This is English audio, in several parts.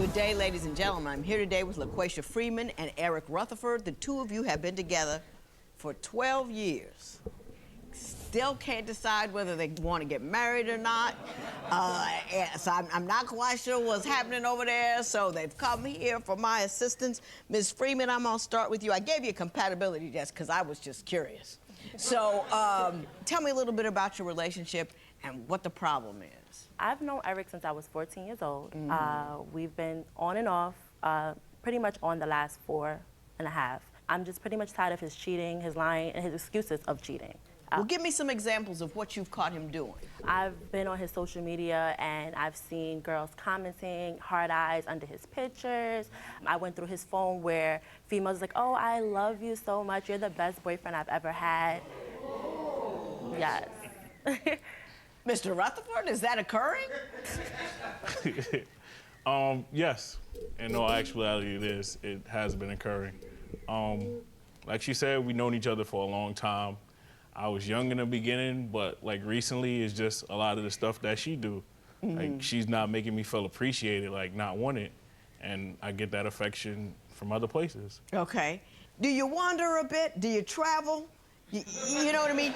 Good day, ladies and gentlemen. I'm here today with LaQuisha Freeman and Eric Rutherford. The two of you have been together for 12 years. Still can't decide whether they want to get married or not. So I'm not quite sure what's happening over there, so they've come here for my assistance. Ms. Freeman, I'm going to start with you. I gave you a compatibility test because I was just curious. So tell me a little bit about your relationship and what the problem is. I've known Eric since I was 14 years old. We've been on and off pretty much on the last 4.5. I'm just pretty much tired of his cheating, his lying, and his excuses of cheating. Well, give me some examples of what you've caught him doing. I've been on his social media and I've seen girls commenting hard eyes under his pictures. I went through his phone where females like, oh, I love you so much. You're the best boyfriend I've ever had. Yes. Mr. Rutherford, is that occurring? Yes. In all actuality, it has been occurring. Like she said, we've known each other for a long time. I was young in the beginning, but like recently, it's just a lot of the stuff that she do. Like she's not making me feel appreciated, like not wanted, and I get that affection from other places. Okay. Do you wander a bit? Do you travel? You know what I mean?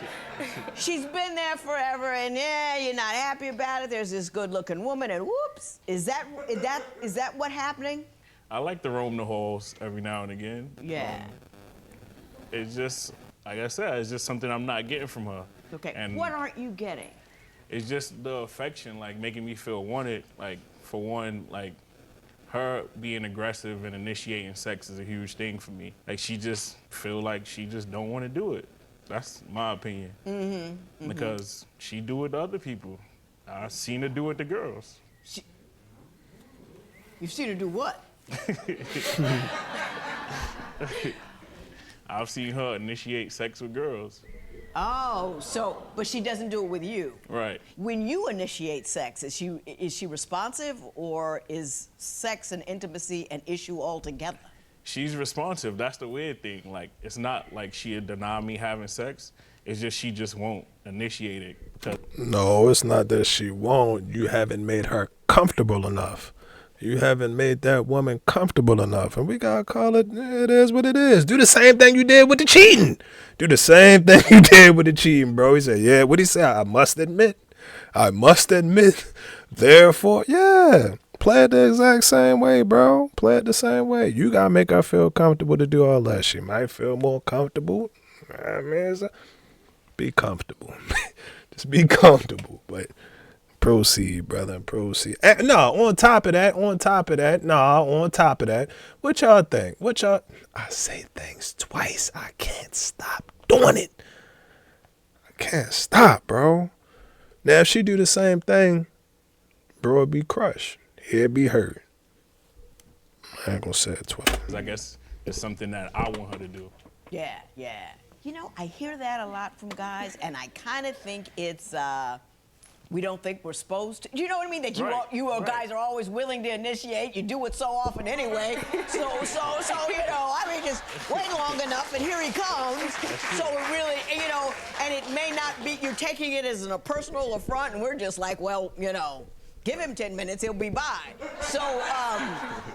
She's been there forever, and yeah, you're not happy about it. There's this good-looking woman, and whoops, is that what's happening? I like to roam the halls every now and again. Yeah. It's just, like I said, it's just something I'm not getting from her. Okay. And what aren't you getting? it's just the affection, like making me feel wanted. Like for one, like her being aggressive and initiating sex is a huge thing for me. Like she just feel like she just don't want to do it. That's my opinion. Because she do it to other people. I've seen her do it to girls. You've seen her do what? I've seen her initiate sex with girls. Oh, but she doesn't do it with you. Right. When you initiate sex, is she responsive, or is sex and intimacy an issue altogether? She's responsive. That's the weird thing. Like, it's not like she'd deny me having sex. It's just she just won't initiate it. No, it's not that she won't. You haven't made her comfortable enough. You haven't made that woman comfortable enough. And we gotta call it is what it is. Do the same thing you did with the cheating. Do the same thing you did with the cheating, bro. He said, yeah, what'd he say? I must admit. Therefore, yeah. Play it the exact same way, bro. Play it the same way. You gotta make her feel comfortable to do all that. She might feel more comfortable. I mean, be comfortable. Just be comfortable. But proceed, brother, proceed. And on top of that, what y'all think? I say things twice. I can't stop doing it. I can't stop, bro. Now, if she do the same thing, bro, it'd be crushed. He'd be hurt. I ain't gonna say it twice. I guess it's something that I want her to do. Yeah. You know, I hear that a lot from guys, and I kind of think it's, we don't think we're supposed to. You know what I mean? That you guys are always willing to initiate. You do it so often anyway. So you know, I mean, just wait long enough, and here he comes. So it really, you know, and it may not be, you're taking it as a personal affront, and we're just like, well, you know, give him 10 minutes, he'll be by. So,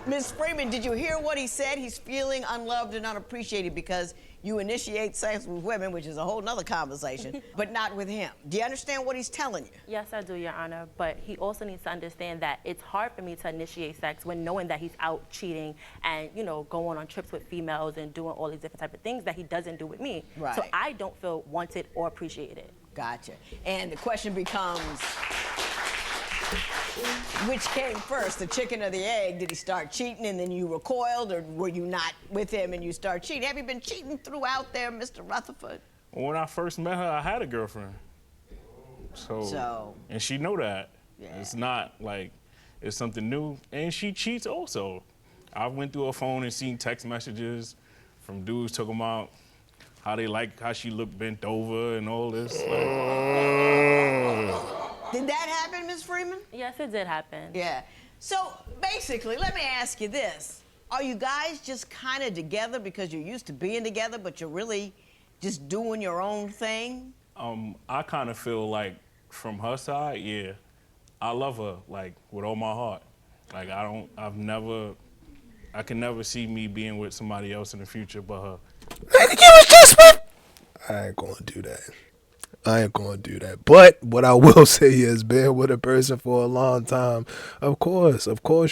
Ms. Freeman, did you hear what he said? He's feeling unloved and unappreciated because you initiate sex with women, which is a whole nother conversation, but not with him. Do you understand what he's telling you? Yes, I do, Your Honor, but he also needs to understand that it's hard for me to initiate sex when knowing that he's out cheating and, you know, going on trips with females and doing all these different type of things that he doesn't do with me. Right. So I don't feel wanted or appreciated. Gotcha. And the question becomes, which came first, the chicken or the egg? Did he start cheating and then you recoiled, or were you not with him and you start cheating? Have you been cheating throughout there, Mr. Rutherford? When I first met her, I had a girlfriend. So and she know that. Yeah. It's not like it's something new. And she cheats also. I went through her phone and seen text messages from dudes talking about how they like how she looked bent over and all this. Did that happen, Ms. Freeman? Yes, it did happen. Yeah. So basically, let me ask you this. Are you guys just kind of together because you're used to being together, but you're really just doing your own thing? I kind of feel like from her side, yeah, I love her, like, with all my heart. Like I can never see me being with somebody else in the future but her. Nigga, you was just with. I ain't gonna do that. I ain't gonna do that. But what I will say is, being with a person for a long time, of course,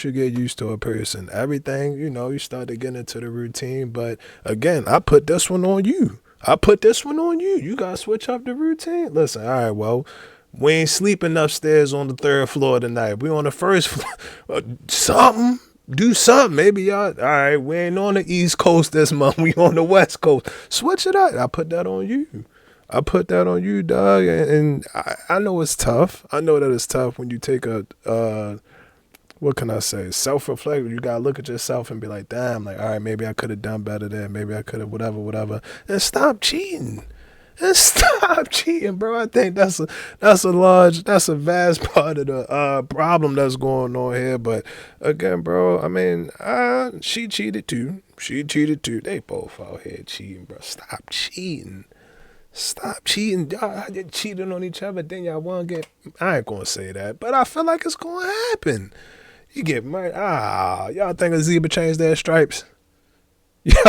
you get used to a person. Everything, you start to get into the routine. But again, I put this one on you. You gotta switch up the routine. Listen, all right, well, we ain't sleeping upstairs on the 3rd floor tonight. We on the 1st floor. Something. Do something. Maybe y'all, all right, we ain't on the East Coast this month. We on the West Coast. Switch it up. I put that on you. Dog. And I know it's tough. I know that it's tough when you take what can I say? Self-reflect. You got to look at yourself and be like, damn, like, all right, maybe I could have done better there. Maybe I could have whatever. And stop cheating. Bro. I think that's a vast part of the problem that's going on here. But again, bro, I mean, she cheated too. They both out here cheating, bro. Stop cheating. Y'all cheating on each other, then y'all want to get. I ain't gonna say that, but I feel like it's gonna happen. You get married. Y'all think a zebra changed their stripes? Bro?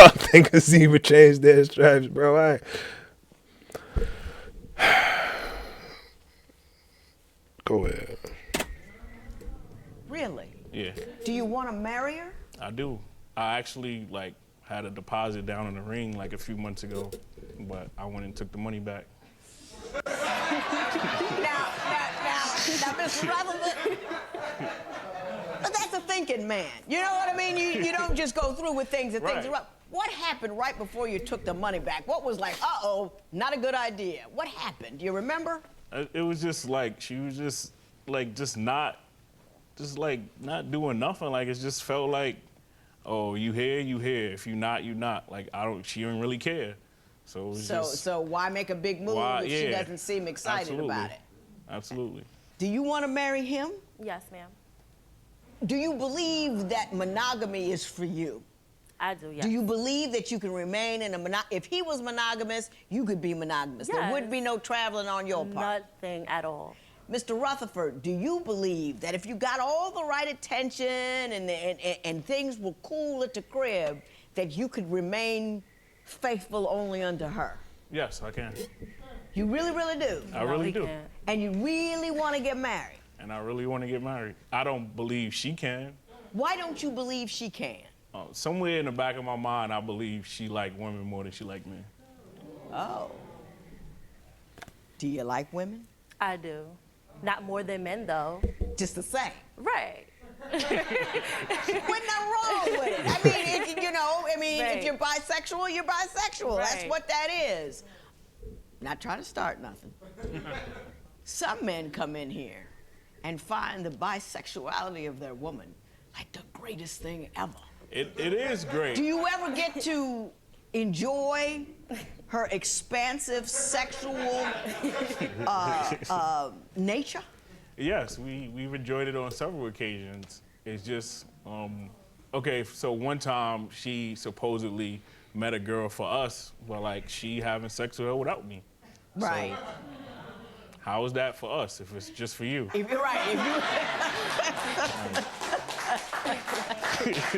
Go ahead. Really? Yeah. Do you want to marry her? I do. I actually had a deposit down in the ring a few months ago, but I went and took the money back. Now, Mr. Rutherford. But that's a thinking man. You know what I mean? You don't just go through with things and things are up. What happened right before you took the money back? What was like, not a good idea? What happened? Do you remember? It was just she was just not doing nothing. It just felt like, oh, you here. If you not, you not. She didn't really care. So it was so why make a big move if she doesn't seem excited about it? Absolutely. Do you want to marry him? Yes, ma'am. Do you believe that monogamy is for you? I do, yes. Do you believe that you can remain in if he was monogamous, you could be monogamous? Yes. There would be no traveling on your part. Nothing at all. Mr. Rutherford, do you believe that if you got all the right attention and things were cool at the crib, that you could remain faithful only unto her? Yes, I can. You really, really do? I really do. Can't. And you really want to get married? And I really want to get married. I don't believe she can. Why don't you believe she can? Somewhere in the back of my mind, I believe she like women more than she like men. Oh. Do you like women? I do. Not more than men, though. Just the same. Right. There's nothing wrong with it. I mean, Right. if you're bisexual, you're bisexual. Right. That's what that is. Not trying to start nothing. Some men come in here and find the bisexuality of their woman like the greatest thing ever. It is great. Do you ever get to enjoy her expansive sexual nature? Yes, we've enjoyed it on several occasions. It's just, okay, so one time she supposedly met a girl for us, but she having sex with her without me. Right. So, how is that for us if it's just for you? If you're right,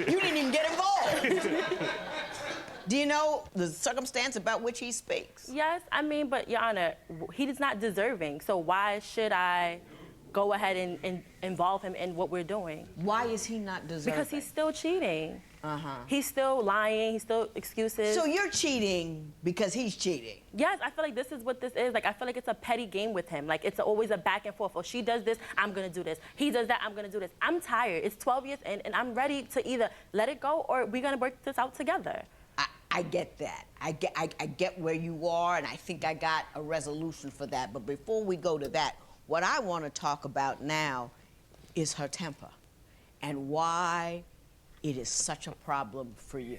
you didn't even get involved. Do you know the circumstance about which he speaks? Yes, but Your Honor, he is not deserving. So why should I go ahead and involve him in what we're doing? Why is he not deserving? Because he's still cheating. Uh-huh. He's still lying. He's still excuses. So you're cheating because he's cheating? Yes, I feel like this is what this is. I feel like it's a petty game with him. It's always a back and forth. Oh, she does this, I'm gonna do this. He does that, I'm gonna do this. I'm tired. It's 12 years in, and I'm ready to either let it go or we're gonna work this out together. I get that. I get where you are, and I think I got a resolution for that. But before we go to that, what I want to talk about now is her temper and why it is such a problem for you.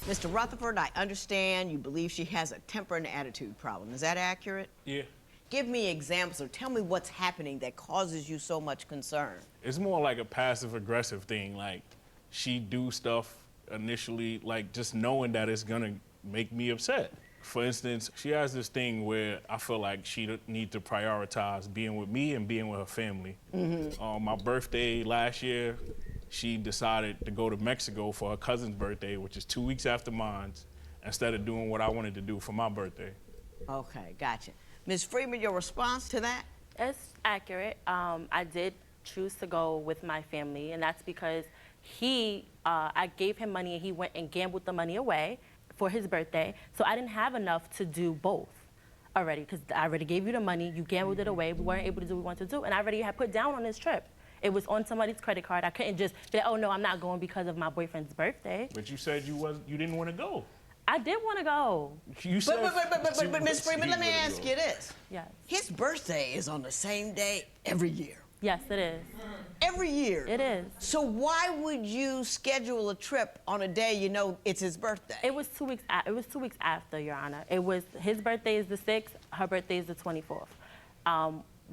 Mr. Rutherford, I understand you believe she has a temper and attitude problem. Is that accurate? Yeah. Give me examples or tell me what's happening that causes you so much concern. It's more like a passive-aggressive thing. She do stuff initially, just knowing that it's gonna make me upset. For instance, she has this thing where I feel like she need to prioritize being with me and being with her family. Mm-hmm. My birthday last year, she decided to go to Mexico for her cousin's birthday, which is 2 weeks after mine, instead of doing what I wanted to do for my birthday. Okay, gotcha. Ms. Freeman, your response to that? It's accurate. I did choose to go with my family, and that's because I gave him money and he went and gambled the money away for his birthday. So I didn't have enough to do both already, because I already gave you the money, you gambled it away, we weren't able to do what we wanted to do, and I already had put down on this trip. It was on somebody's credit card. I couldn't just say, oh no, I'm not going because of my boyfriend's birthday. But you said you didn't want to go. I did want to go. You said, But Ms. Freeman, let me ask you this. Yes. His birthday is on the same day every year. Yes, it is. Every year. It is. So why would you schedule a trip on a day you know it's his birthday? It was 2 weeks. It was 2 weeks after, Your Honor. It was his birthday is the 6th. Her birthday is the 24th.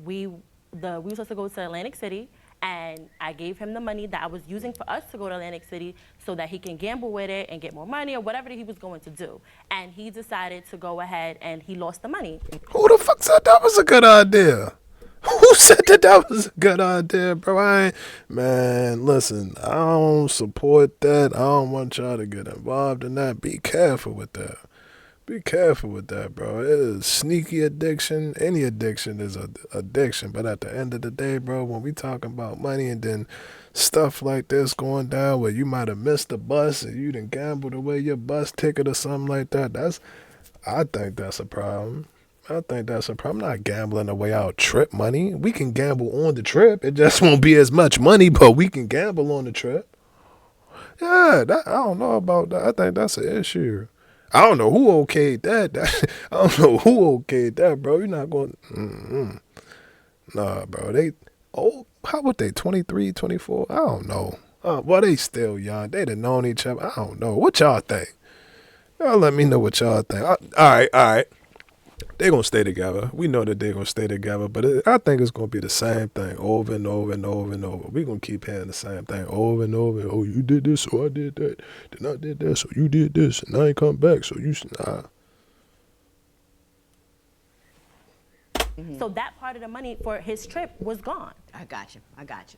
We were supposed to go to Atlantic City, and I gave him the money that I was using for us to go to Atlantic City so that he can gamble with it and get more money or whatever he was going to do. And he decided to go ahead and he lost the money. Who the fuck said that was a good idea? Who said that was a good idea, bro? Man, listen, I don't support that. I don't want y'all to get involved in that. Be careful with that. Be careful with that, bro. It is sneaky addiction. Any addiction is an addiction. But at the end of the day, bro, when we talking about money and then stuff like this going down where you might have missed the bus and you done gambled away your bus ticket or something like that, I think that's a problem. I think that's a problem. I'm not gambling away our trip money. We can gamble on the trip. It just won't be as much money, but we can gamble on the trip. Yeah, I don't know about that. I think that's an issue. I don't know who okayed that. I don't know who okayed that, bro. You're not going. Nah, bro. How about they 23, 24? I don't know. Well, they still young. They'd have known each other. I don't know. What y'all think? Y'all let me know what y'all think. All right. They're going to stay together. We know that they're going to stay together, but I think it's going to be the same thing over and over and over and over. We're going to keep hearing the same thing over and over. Oh, you did this, so I did that. Then I did that, so you did this. And I ain't come back, so you... Nah. So that part of the money for his trip was gone. I got you.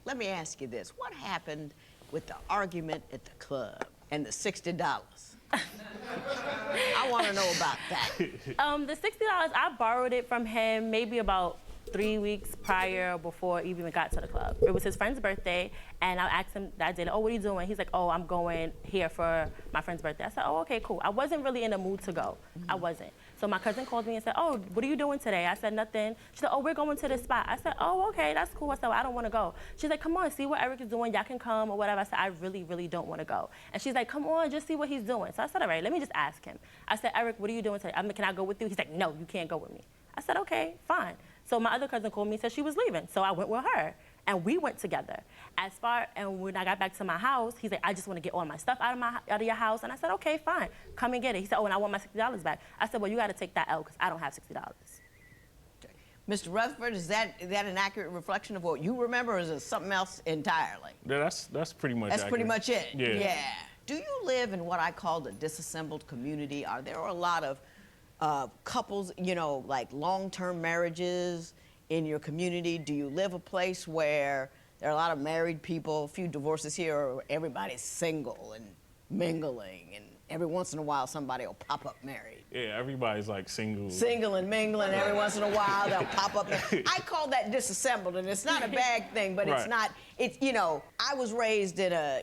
Let me ask you this. What happened with the argument at the club and the $60? I want to know about that. The $60, I borrowed it from him maybe about 3 weeks prior before he even got to the club. It was his friend's birthday, and I asked him that day, oh, what are you doing? He's like, oh, I'm going here for my friend's birthday. I said, oh, okay, cool. I wasn't really in the mood to go. I wasn't. So my cousin called me and said, oh, what are you doing today? I said, nothing. She said, oh, we're going to this spot. I said, oh, okay, that's cool. I said, well, I don't want to go. She's like, come on, see what Eric is doing. Y'all can come or whatever. I said, I really, really don't want to go. And she's like, come on, just see what he's doing. So I said, all right, let me just ask him. I said, Eric, what are you doing today? Can I go with you? He's like, no, you can't go with me. I said, okay, fine. So my other cousin called me and said she was leaving. So I went with her, and we went together. And when I got back to my house, he's like, I just want to get all my stuff out of your house. And I said, okay, fine, come and get it. He said, oh, and I want my $60 back. I said, well, you got to take that L because I don't have $60. Mr. Rutherford, is that an accurate reflection of what you remember, or is it something else entirely? Yeah, that's pretty much That's accurate. pretty much it? Yeah. Do you live in what I call the disassembled community? Are there a lot of couples, like long-term marriages in your community? Do you live a place where there are a lot of married people, a few divorces here, or everybody's single and mingling, and every once in a while somebody will pop up married? Yeah, everybody's like single. Single and mingling, every once in a while they'll pop up. I call that disassembled, and it's not a bad thing, but it's not, I was raised in a,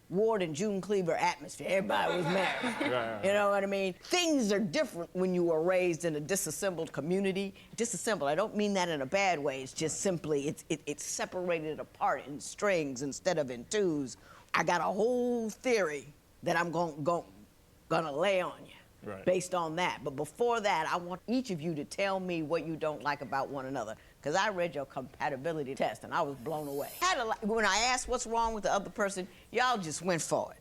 Ward and June Cleaver atmosphere. Everybody was married. Right. You know what I mean? Things are different when you were raised in a disassembled community. Disassembled, I don't mean that in a bad way. It's just simply, it's separated apart in strings instead of in twos. I got a whole theory that I'm gonna lay on you. Right. Based on that. But before that, I want each of you to tell me what you don't like about one another. Because I read your compatibility test and I was blown away. When I asked what's wrong with the other person, y'all just went for it.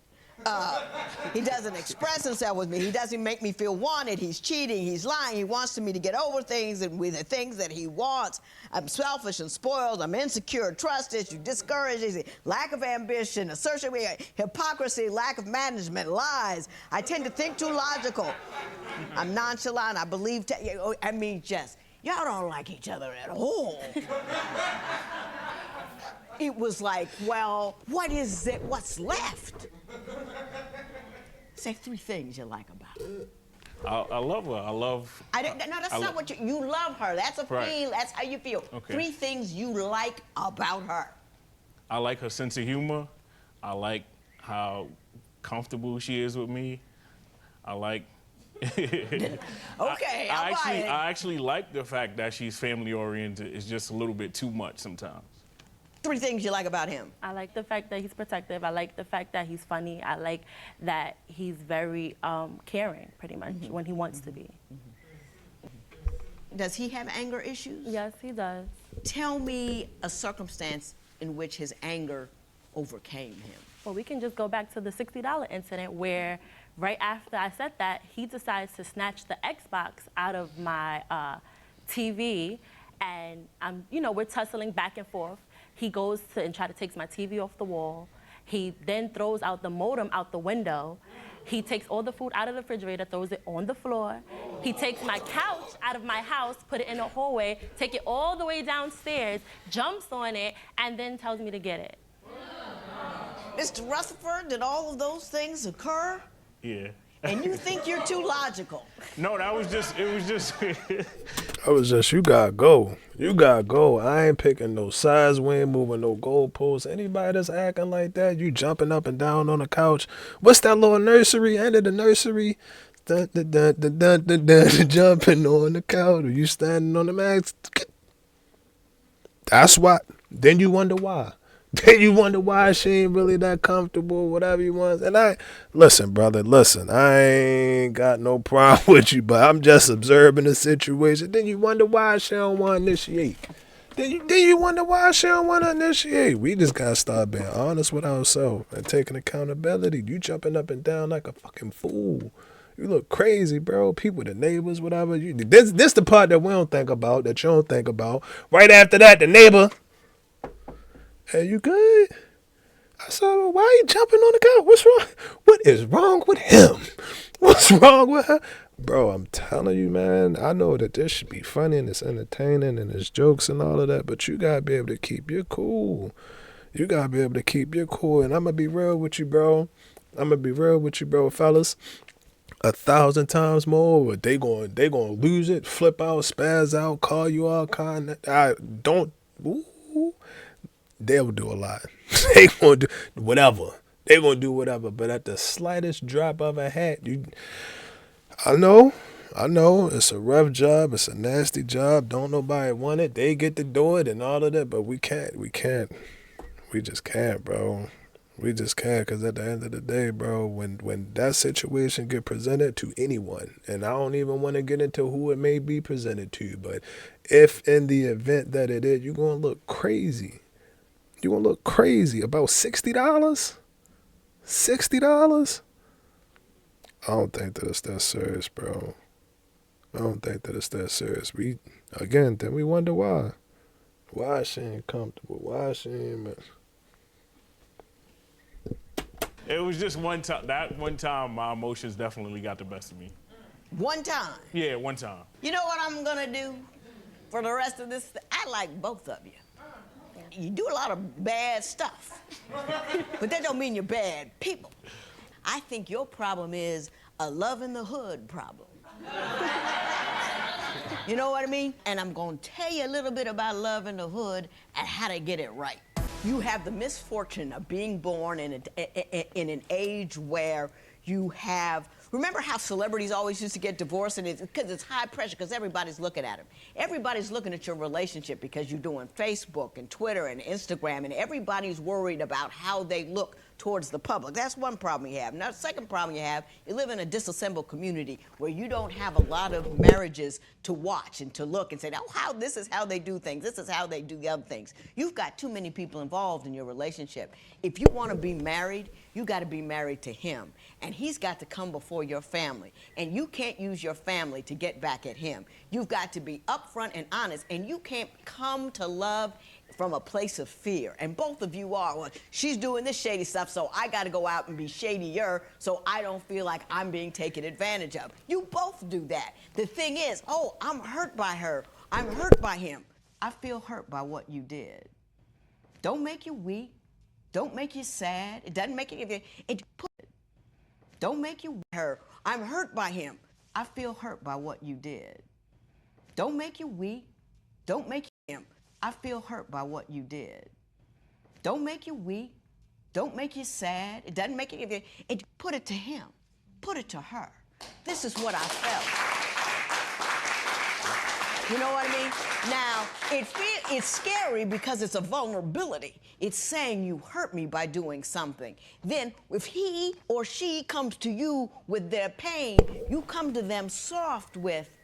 He doesn't express himself with me. He doesn't make me feel wanted. He's cheating. He's lying. He wants me to get over things and with the things that he wants. I'm selfish and spoiled. I'm insecure. Trust issue, discouraged, lack of ambition, assertion, hypocrisy, lack of management, lies. I tend to think too logical. I'm nonchalant. I believe. Y'all don't like each other at all. it was like, well, what is it? What's left? Say 3 things you like about her. I love her. No, that's not what you love her. That's a Right. feel. That's how you feel. Okay. 3 things you like about her. I like her sense of humor. I like how comfortable she is with me. I like. Okay, I actually like the fact that she's family oriented. It's just a little bit too much sometimes. 3 things you like about him. I like the fact that he's protective. I like the fact that he's funny. I like that he's very caring, pretty much, when he wants to be. Does he have anger issues? Yes, he does. Tell me a circumstance in which his anger overcame him. Well, we can just go back to the $60 incident where right after I said that, he decides to snatch the Xbox out of my TV, and we're tussling back and forth. He goes to and try to take my TV off the wall. He then throws out the modem out the window. He takes all the food out of the refrigerator, throws it on the floor. He takes my couch out of my house, put it in the hallway, take it all the way downstairs, jumps on it, and then tells me to get it. Mr. Rutherford, did all of those things occur? Yeah. And you think you're too logical? No, it was just. I was just, you gotta go. You gotta go. I ain't picking no sides. We ain't moving no goalposts. Anybody that's acting like that, you jumping up and down on the couch. What's that little nursery? End of the nursery. Dun, dun, dun, dun, dun, dun, dun, jumping on the couch. Or you standing on the mat. That's why. Then you wonder why. Then you wonder why she ain't really that comfortable, whatever you want. And listen, brother, I ain't got no problem with you, but I'm just observing the situation. Then you wonder why she don't want to initiate. Then you wonder why she don't want to initiate. We just got to start being honest with ourselves and taking accountability. You jumping up and down like a fucking fool. You look crazy, bro. People, the neighbors, whatever. This the part that we don't think about, that you don't think about. Right after that, the neighbor. Hey, you good? I said, well, why are you jumping on the couch? What's wrong? What is wrong with him? What's wrong with her? Bro, I'm telling you, man, I know that this should be funny and it's entertaining and it's jokes and all of that, but you got to be able to keep your cool. You got to be able to keep your cool. And I'm going to be real with you, bro. Fellas. 1,000 times more, they going to lose it, flip out, spaz out, call you all kind. They'll do a lot. They gonna do whatever. But at the slightest drop of a hat, I know. It's a rough job. It's a nasty job. Don't nobody want it. They get to do it and all of that, but we can't. We just can't, bro. We just can't, because at the end of the day, bro, when that situation get presented to anyone, and I don't even want to get into who it may be presented to, but if in the event that it is, you're going to look crazy. You're going to look crazy. About $60? $60? I don't think that it's that serious, bro. Then we wonder why. Why she ain't comfortable? Why she ain't... It was just one time. That one time, my emotions definitely got the best of me. One time? Yeah, one time. You know what I'm going to do for the rest of this? I like both of you. You do a lot of bad stuff, but that don't mean you're bad people. I think your problem is a love in the hood problem. You know what I mean? And I'm going to tell you a little bit about love in the hood and how to get it right. You have the misfortune of being born in an age where you have... Remember how celebrities always used to get divorced, and it's because it's high pressure, because everybody's looking at them. Everybody's looking at your relationship because you're doing Facebook and Twitter and Instagram, and everybody's worried about how they look towards the public. That's one problem you have. Now, the second problem you have, you live in a disassembled community where you don't have a lot of marriages to watch and to look and say, oh, this is how they do things. This is how they do the other things. You've got too many people involved in your relationship. If you want to be married, you got to be married to him. And he's got to come before your family. And you can't use your family to get back at him. You've got to be upfront and honest. And you can't come to love from a place of fear. And both of you are. Well, she's doing this shady stuff, so I got to go out and be shadier so I don't feel like I'm being taken advantage of. You both do that. The thing is, oh, I'm hurt by her. I'm hurt by him. I feel hurt by what you did. Don't make you weak. Don't make you sad. It doesn't make you. Don't make you hurt. I'm hurt by him. I feel hurt by what you did. Don't make you weak. Don't make him. I feel hurt by what you did. Don't make you weak. Don't make you sad. It doesn't make you. Put it to him. Put it to her. This is what I felt. You know what I mean? Now, it's scary because it's a vulnerability. It's saying you hurt me by doing something. Then, if he or she comes to you with their pain, you come to them soft with,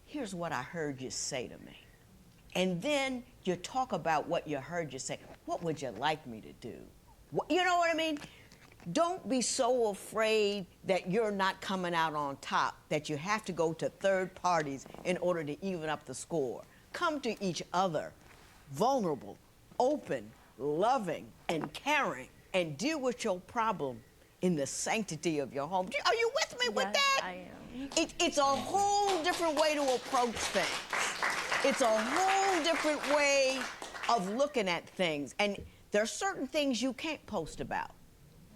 here's what I heard you say to me. And then you talk about what you heard you say. What would you like me to do? You know what I mean? Don't be so afraid that you're not coming out on top that you have to go to third parties in order to even up the score. Come to each other, vulnerable, open, loving, and caring, and deal with your problem in the sanctity of your home. Are you with me with that? I am. It's a whole different way to approach things. It's a whole different way of looking at things. And there are certain things you can't post about.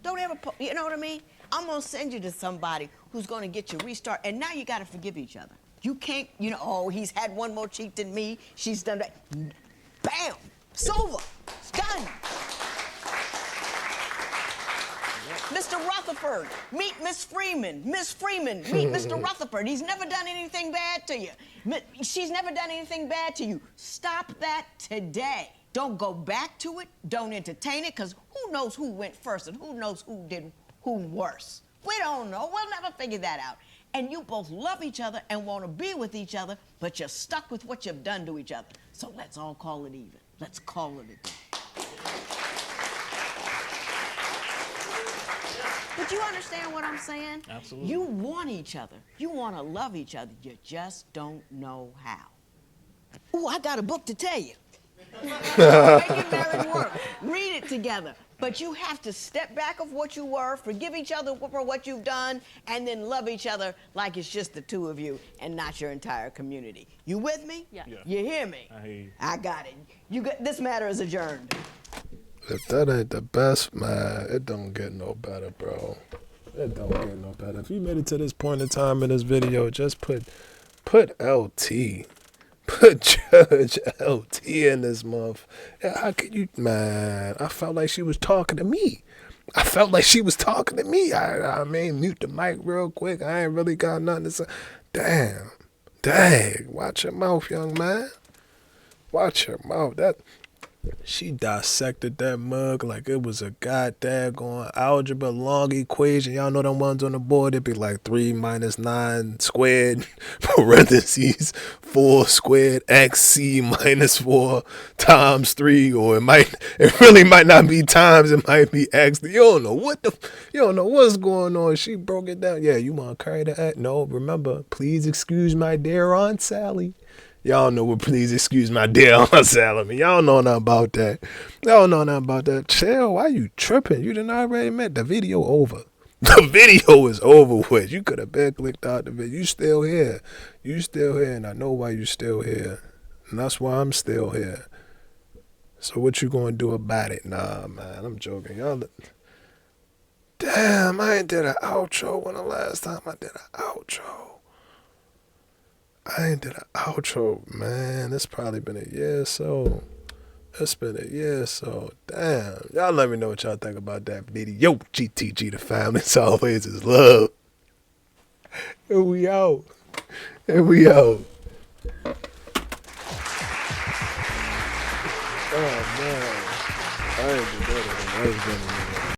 Don't ever, you know what I mean? I'm gonna send you to somebody who's gonna get you restart, and now you gotta forgive each other. You can't, oh, he's had one more cheat than me, she's done that. Bam, it's over, it's done. Mr. Rutherford, meet Miss Freeman. Miss Freeman, meet Mr. Rutherford. He's never done anything bad to you. She's never done anything bad to you. Stop that today. Don't go back to it. Don't entertain it, because who knows who went first and who knows who did who worse. We don't know. We'll never figure that out. And you both love each other and want to be with each other, but you're stuck with what you've done to each other. So let's all call it even. Let's call it a day. But you understand what I'm saying? Absolutely. You want each other. You want to love each other. You just don't know how. Ooh, I got a book to tell you. Making Marriage Work. Read it together. But you have to step back of what you were, forgive each other for what you've done, and then love each other like it's just the two of you and not your entire community. You with me? Yeah. You hear me? I hear you. I got it. This matter is adjourned. If that ain't the best, man, it don't get no better, bro. It don't get no better. If you made it to this point in time in this video, just put LT. Put Judge LT in this month. How could you, man? I felt like she was talking to me. I mean, mute the mic real quick. I ain't really got nothing to say. Dang. Watch your mouth, young man. Watch your mouth. She dissected that mug like it was a goddamn algebra long equation. Y'all know them ones on the board? It'd be like 3 minus 9 squared, parentheses, 4 squared, XC minus 4 times 3. Or it really might not be times, it might be X. You don't know what's going on. She broke it down. Yeah, you want to carry the act? No, remember, please excuse my dear Aunt Sally. Y'all know what please excuse my dear Aunt Sally. Y'all know nothing about that. Chill, why you tripping? You didn't already admit the video over. The video is over with. You could have been clicked out the video. You still here, and I know why you still here. And that's why I'm still here. So what you gonna do about it? Nah, man, I'm joking. Y'all. Damn, I ain't did an outro when the last time I did an outro. I ain't did an outro, man. It's probably been a year or so. Damn. Y'all let me know what y'all think about that video. GTG the family. It's always is love. And we out. Oh, man. I ain't been better than